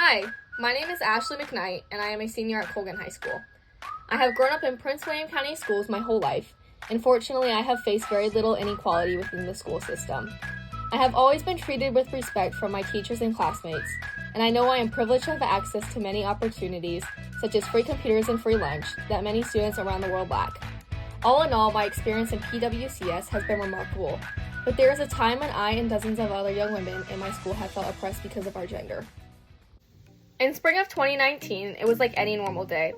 Hi, my name is Ashley McKnight, and I am a senior at Colgan High School. I have grown up in Prince William County schools my whole life, and fortunately I have faced very little inequality within the school system. I have always been treated with respect from my teachers and classmates, and I know I am privileged to have access to many opportunities, such as free computers and free lunch, that many students around the world lack. All in all, my experience in PWCS has been remarkable, but there is a time when I and dozens of other young women in my school have felt oppressed because of our gender. In spring of 2019, it was like any normal day.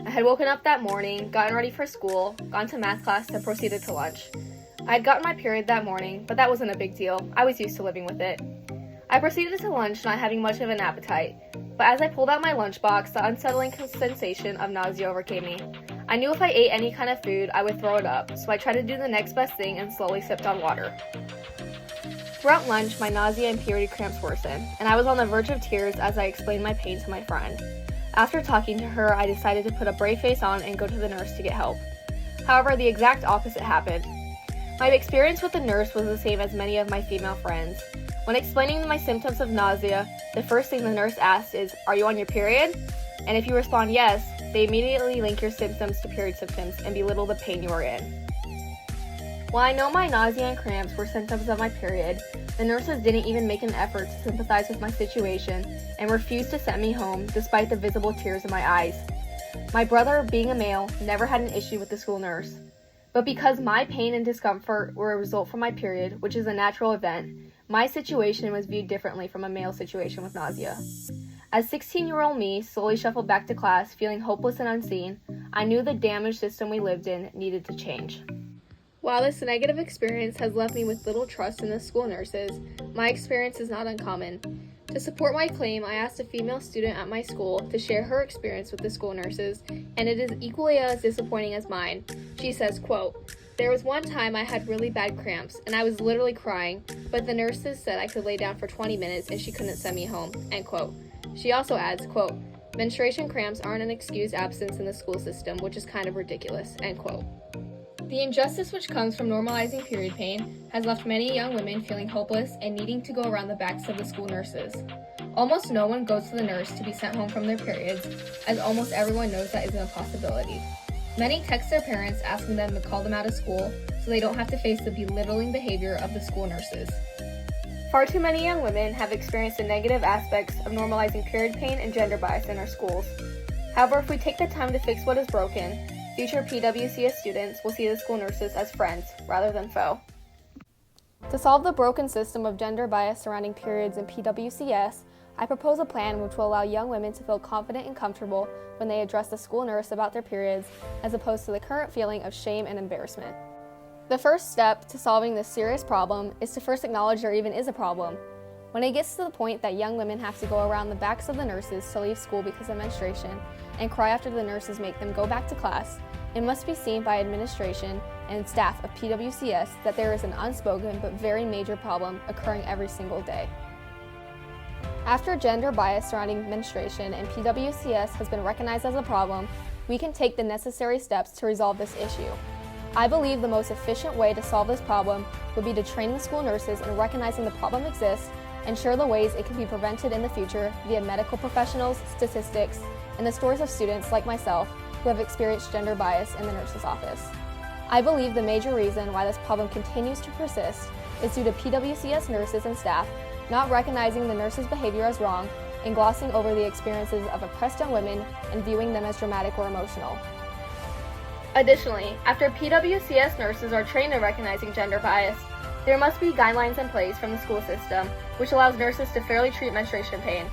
I had woken up that morning, gotten ready for school, gone to math class, and proceeded to lunch. I had gotten my period that morning, but that wasn't a big deal. I was used to living with it. I proceeded to lunch not having much of an appetite, but as I pulled out my lunchbox, the unsettling sensation of nausea overcame me. I knew if I ate any kind of food, I would throw it up, so I tried to do the next best thing and slowly sipped on water. Throughout lunch, my nausea and period cramps worsened, and I was on the verge of tears as I explained my pain to my friend. After talking to her, I decided to put a brave face on and go to the nurse to get help. However, the exact opposite happened. My experience with the nurse was the same as many of my female friends. When explaining my symptoms of nausea, the first thing the nurse asks is, "Are you on your period?" And if you respond yes, they immediately link your symptoms to period symptoms and belittle the pain you are in. While I know my nausea and cramps were symptoms of my period, the nurses didn't even make an effort to sympathize with my situation and refused to send me home despite the visible tears in my eyes. My brother, being a male, never had an issue with the school nurse. But because my pain and discomfort were a result from my period, which is a natural event, my situation was viewed differently from a male situation with nausea. As 16-year-old me slowly shuffled back to class feeling hopeless and unseen, I knew the damaged system we lived in needed to change. While this negative experience has left me with little trust in the school nurses, my experience is not uncommon. To support my claim, I asked a female student at my school to share her experience with the school nurses, and it is equally as disappointing as mine. She says, quote, "There was one time I had really bad cramps, and I was literally crying, but the nurses said I could lay down for 20 minutes and she couldn't send me home," end quote. She also adds, quote, "Menstruation cramps aren't an excused absence in the school system, which is kind of ridiculous," end quote. The injustice which comes from normalizing period pain has left many young women feeling hopeless and needing to go around the backs of the school nurses. Almost no one goes to the nurse to be sent home from their periods, as almost everyone knows that isn't a possibility. Many text their parents asking them to call them out of school so they don't have to face the belittling behavior of the school nurses. Far too many young women have experienced the negative aspects of normalizing period pain and gender bias in our schools. However, if we take the time to fix what is broken, future PWCS students will see the school nurses as friends rather than foe. To solve the broken system of gender bias surrounding periods in PWCS, I propose a plan which will allow young women to feel confident and comfortable when they address the school nurse about their periods, as opposed to the current feeling of shame and embarrassment. The first step to solving this serious problem is to first acknowledge there even is a problem. When it gets to the point that young women have to go around the backs of the nurses to leave school because of menstruation and cry after the nurses make them go back to class, it must be seen by administration and staff of PWCS that there is an unspoken but very major problem occurring every single day. After gender bias surrounding menstruation and PWCS has been recognized as a problem, we can take the necessary steps to resolve this issue. I believe the most efficient way to solve this problem would be to train the school nurses in recognizing the problem exists and share the ways it can be prevented in the future via medical professionals, statistics, and the stories of students like myself who have experienced gender bias in the nurse's office. I believe the major reason why this problem continues to persist is due to PWCS nurses and staff not recognizing the nurse's behavior as wrong and glossing over the experiences of oppressed young women and viewing them as dramatic or emotional. Additionally, after PWCS nurses are trained in recognizing gender bias, there must be guidelines in place from the school system which allows nurses to fairly treat menstruation pain.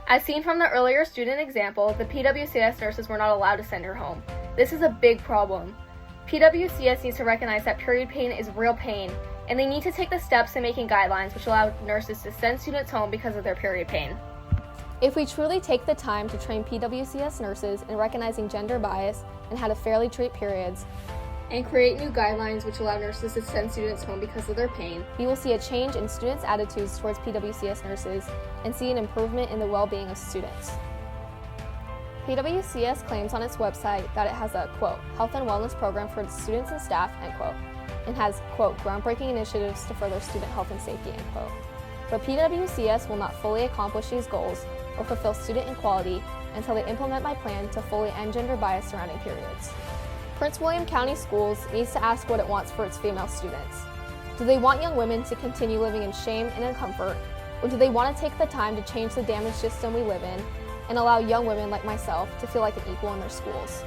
As seen from the earlier student example, the PWCS nurses were not allowed to send her home. This is a big problem. PWCS needs to recognize that period pain is real pain, and they need to take the steps in making guidelines which allow nurses to send students home because of their period pain. If we truly take the time to train PWCS nurses in recognizing gender bias and how to fairly treat periods, and create new guidelines which allow nurses to send students home because of their pain, we will see a change in students' attitudes towards PWCS nurses and see an improvement in the well-being of students. PWCS claims on its website that it has a, quote, health and wellness program for its students and staff, end quote, and has, quote, groundbreaking initiatives to further student health and safety, end quote. But PWCS will not fully accomplish these goals or fulfill student equality until they implement my plan to fully end gender bias surrounding periods. Prince William County Schools needs to ask what it wants for its female students. Do they want young women to continue living in shame and in comfort, or do they want to take the time to change the damaged system we live in and allow young women like myself to feel like an equal in their schools?